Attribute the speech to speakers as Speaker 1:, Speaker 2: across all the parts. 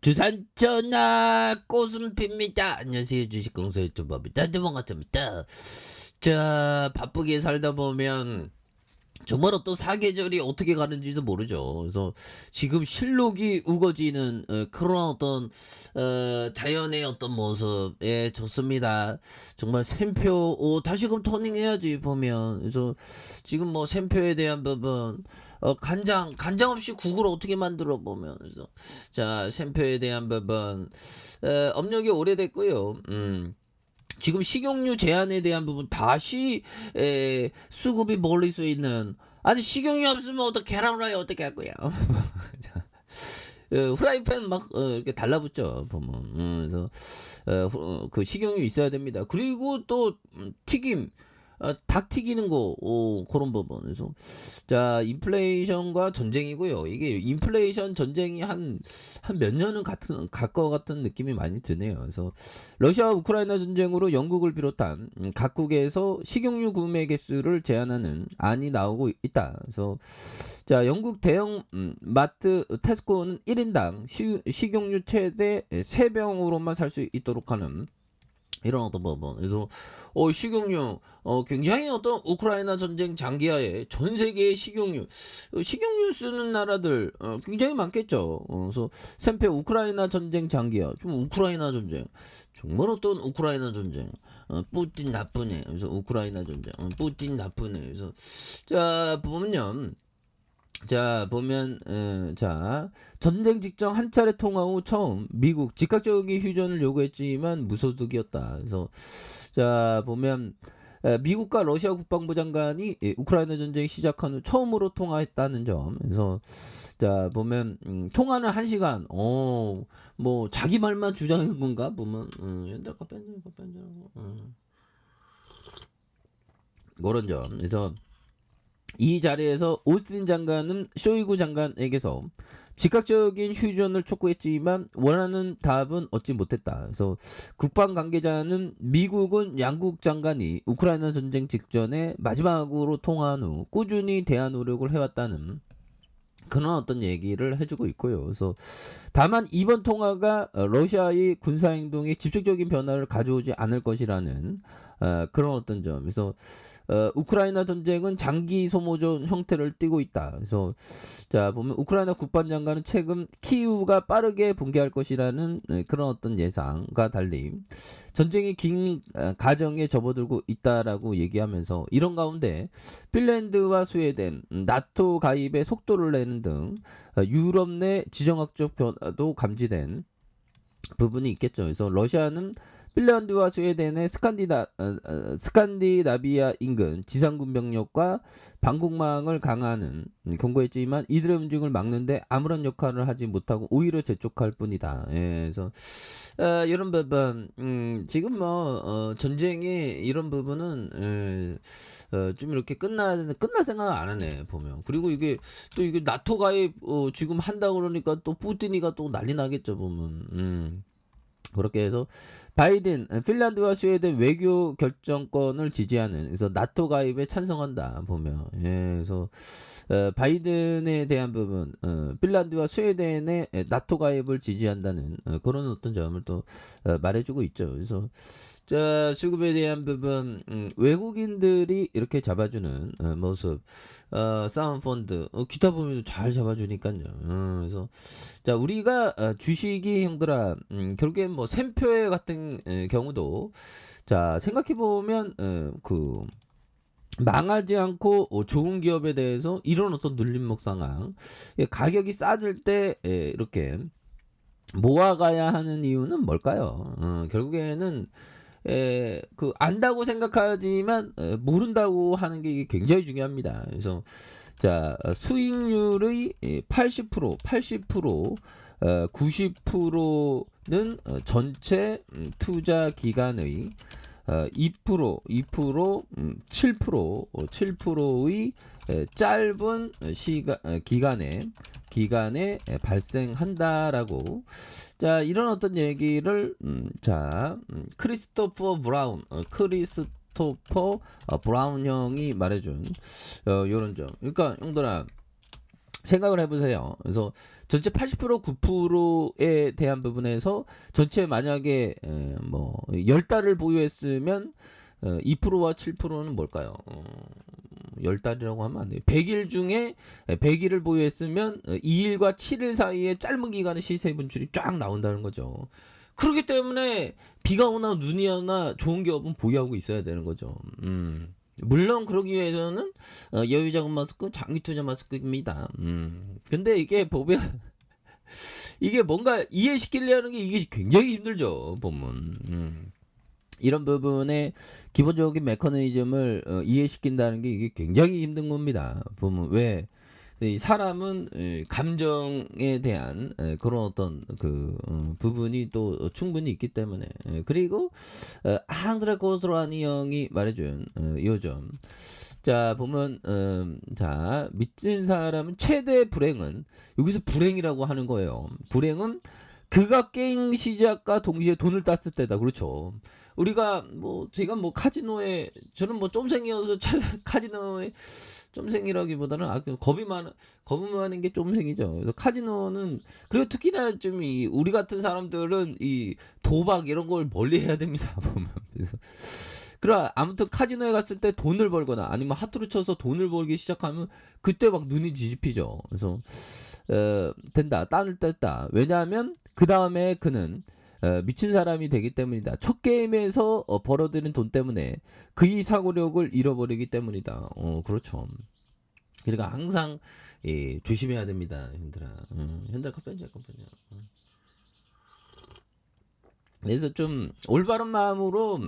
Speaker 1: 주산전화 꽃은핍니다. 안녕하세요. 주식공사 유튜버입니다. 반갑습니다. 자, 바쁘게 살다 보면 정말 어떤 사계절이 어떻게 가는지도 모르죠. 그래서 지금 실록이 우거지는 그런 어떤 자연의 어떤 모습, 예, 좋습니다. 정말 샘표, 다시금 토닝해야지 보면. 그래서 지금 뭐 샘표에 대한 부분, 간장 없이 국을 어떻게 만들어 보면. 그래서 자, 샘표에 대한 부분, 업력이 오래됐고요. 지금 식용유 제한에 대한 부분 다시 수급이 몰릴 수 있는. 아니 식용유 없으면 어떻게 계란 후라이 어떻게 할 거야? 후라이팬 막 이렇게 달라붙죠 보면. 그래서 그 식용유 있어야 됩니다. 그리고 또 튀김, 닭 튀기는 거, 그런 부분. 그래서 자, 인플레이션과 전쟁이고요. 이게 인플레이션 전쟁이 한 몇 년은 갈 것 같은 느낌이 많이 드네요. 그래서 러시아 우크라이나 전쟁으로 영국을 비롯한 각국에서 식용유 구매 개수를 제한하는 안이 나오고 있다. 그래서 자, 영국 대형 마트 테스코는 1인당 식용유 최대 3병으로만 살 수 있도록 하는 이런 어떤 부분. 그래서 식용유, 굉장히 어떤 우크라이나 전쟁 장기하에 전 세계의 식용유 쓰는 나라들 굉장히 많겠죠. 그래서 샘페 우크라이나 전쟁 장기하, 좀 우크라이나 전쟁, 정말 어떤 우크라이나 전쟁. 뿌틴 나쁘네. 그래서 우크라이나 전쟁, 뿌틴 나쁘네. 그래서 자, 보면요. 자, 보면 자, 전쟁 직전 한 차례 통화 후 처음 미국 즉각적인 휴전을 요구했지만 무소득이었다. 그래서 자, 보면 미국과 러시아 국방부 장관이 우크라이나 전쟁이 시작한 후 처음으로 통화했다는 점. 그래서 자, 보면 통화는 1시간. 뭐 자기 말만 주장한 건가 보면. 옛날 카펜 그런 점. 그래서 이 자리에서 오스틴 장관은 쇼이구 장관에게서 즉각적인 휴전을 촉구했지만 원하는 답은 얻지 못했다. 그래서 국방 관계자는 미국은 양국 장관이 우크라이나 전쟁 직전에 마지막으로 통화한 후 꾸준히 대화 노력을 해왔다는 그런 어떤 얘기를 해주고 있고요. 그래서 다만 이번 통화가 러시아의 군사행동에 직접적인 변화를 가져오지 않을 것이라는 그런 어떤 점. 그래서 우크라이나 전쟁은 장기 소모전 형태를 띠고 있다. 그래서 자, 보면 우크라이나 국방장관은 최근 키우가 빠르게 붕괴할 것이라는 그런 어떤 예상과 달리 전쟁이 긴 가정에 접어들고 있다라고 얘기하면서 이런 가운데 핀란드와 스웨덴, 나토 가입에 속도를 내는 등 유럽 내 지정학적 변화도 감지된 부분이 있겠죠. 그래서 러시아는 핀란드와 스웨덴의 스칸디나비아 인근 지상군 병력과 방공망을 강화하는 경고했지만 이들의 움직임을 막는데 아무런 역할을 하지 못하고 오히려 재촉할 뿐이다. 예, 그래서 이런 부분, 지금 뭐 전쟁의 이런 부분은 좀 이렇게 끝날 생각 안 하네 보면. 그리고 이게 또 이게 나토 가입 지금 한다 그러니까 또 푸틴이가 또 난리 나겠죠 보면. 그렇게 해서 바이든 핀란드와 스웨덴 외교 결정권을 지지하는, 그래서 나토 가입에 찬성한다 보면. 예, 그래서 바이든에 대한 부분, 핀란드와 스웨덴의 나토 가입을 지지한다는 그런 어떤 점을 또 말해주고 있죠. 그래서 자, 수급에 대한 부분, 외국인들이 이렇게 잡아주는 모습, 사운펀드, 기타 부분도 잘 잡아주니까요. 그래서 자, 우리가 주식이 형들아, 결국엔 뭐 샘표에 같은 경우도 자, 생각해 보면 그 망하지 않고 좋은 기업에 대해서 이런 어떤 눌림목 상황, 가격이 싸질 때 이렇게 모아가야 하는 이유는 뭘까요? 결국에는 그 안다고 생각하지만 모른다고 하는 게 이게 굉장히 중요합니다. 그래서 자, 수익률의 80%, 90%는 전체 투자 기간의 7%의 짧은 시간 기간에 발생한다라고. 자, 이런 어떤 얘기를 자, 크리스토퍼 브라운 형이 말해준 요런 점. 그러니까 형들아, 생각을 해보세요. 그래서 전체 80% 9%에 대한 부분에서 전체 만약에 뭐 10달을 보유했으면 2%와 7%는 뭘까요? 10달이라고 하면 안 돼요. 100일 중에 100일을 보유했으면 2일과 7일 사이에 짧은 기간의 시세 분출이 쫙 나온다는 거죠. 그렇기 때문에 비가 오나 눈이 오나 좋은 기업은 보유하고 있어야 되는 거죠. 물론 그러기 위해서는 여유자금 마스크, 장기투자 마스크입니다. 근데 이게 보면 이게 뭔가 이해시키려는 게 이게 굉장히 힘들죠. 보면. 이런 부분에 기본적인 메커니즘을 이해시킨다는 게 이게 굉장히 힘든 겁니다. 보면 왜 이 사람은 감정에 대한 그런 어떤 그 부분이 또 충분히 있기 때문에 그리고 앙드레 고스라니 형이 말해준 요점 자 보면 자 믿진 사람은 최대 불행은 여기서 불행이라고 하는 거예요. 불행은 그가 게임 시작과 동시에 돈을 땄을 때다. 그렇죠. 우리가 뭐 제가 뭐 카지노에 저는 뭐 쫌생이어서 카지노에 쫌생이라기보다는 겁이 많은 게 쫌생이죠. 그래서 카지노는 그리고 특히나 좀 이 우리 같은 사람들은 이 도박 이런 걸 멀리 해야 됩니다. 보면 그래서 그래 아무튼 카지노에 갔을 때 돈을 벌거나 아니면 하투를 쳐서 돈을 벌기 시작하면 그때 막 눈이 뒤집히죠. 그래서 된다 땅을 뗐다. 왜냐하면 그 다음에 그는 미친 사람이 되기 때문이다. 첫 게임에서 벌어들인 돈 때문에 그의 사고력을 잃어버리기 때문이다. 그렇죠. 그러니까 항상 조심해야 됩니다, 형들아. 현대 커피냐. 그래서 좀 올바른 마음으로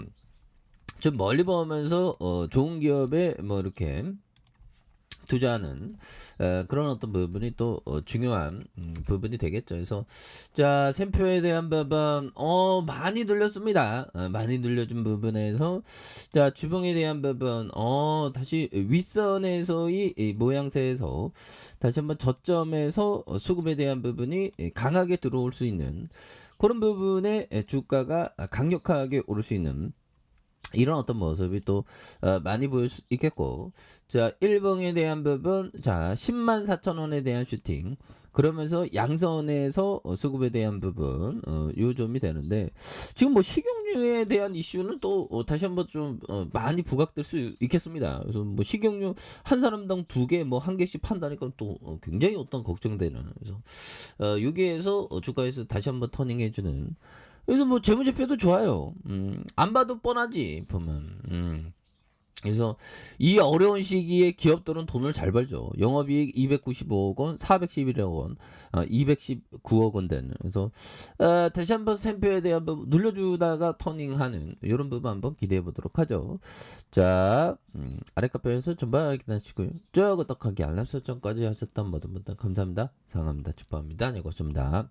Speaker 1: 좀 멀리 보면서 좋은 기업에 뭐 이렇게 투자하는 그런 어떤 부분이 또 중요한 부분이 되겠죠. 그래서 자 샘표에 대한 부분 많이 늘렸습니다. 많이 늘려준 부분에서 자 주봉에 대한 부분 다시 윗선에서의 이 모양새에서 다시 한번 저점에서 수급에 대한 부분이 강하게 들어올 수 있는 그런 부분에 주가가 강력하게 오를 수 있는 이런 어떤 모습이 또 많이 보일 수 있겠고 자 1봉에 대한 부분 자 104,000원에 대한 슈팅 그러면서 양선에서 수급에 대한 부분 요점이 되는데 지금 뭐 식용유에 대한 이슈는 또 다시 한번 좀 많이 부각될 수 있겠습니다. 그래서 뭐 식용유 한 사람당 2개 뭐 1개씩 판다니까 또 굉장히 어떤 걱정되는 그래서 여기에서 주가에서 다시 한번 터닝해주는 그래서 뭐 재무제표도 좋아요. 안 봐도 뻔하지 보면. 그래서 이 어려운 시기에 기업들은 돈을 잘 벌죠. 영업이익 295억 원, 411억 원, 219억 원 되는. 그래서 다시 한번 샘표에 대한 부분 눌러주다가 터닝하는 이런 부분 한번 기대해 보도록 하죠. 자 아랫카페에서 전방 확인하시고요. 쭉 어떡하게 알람 설정까지 하셨던 모든 분들 감사합니다. 사랑합니다. 축복합니다. 안녕히 계십니다.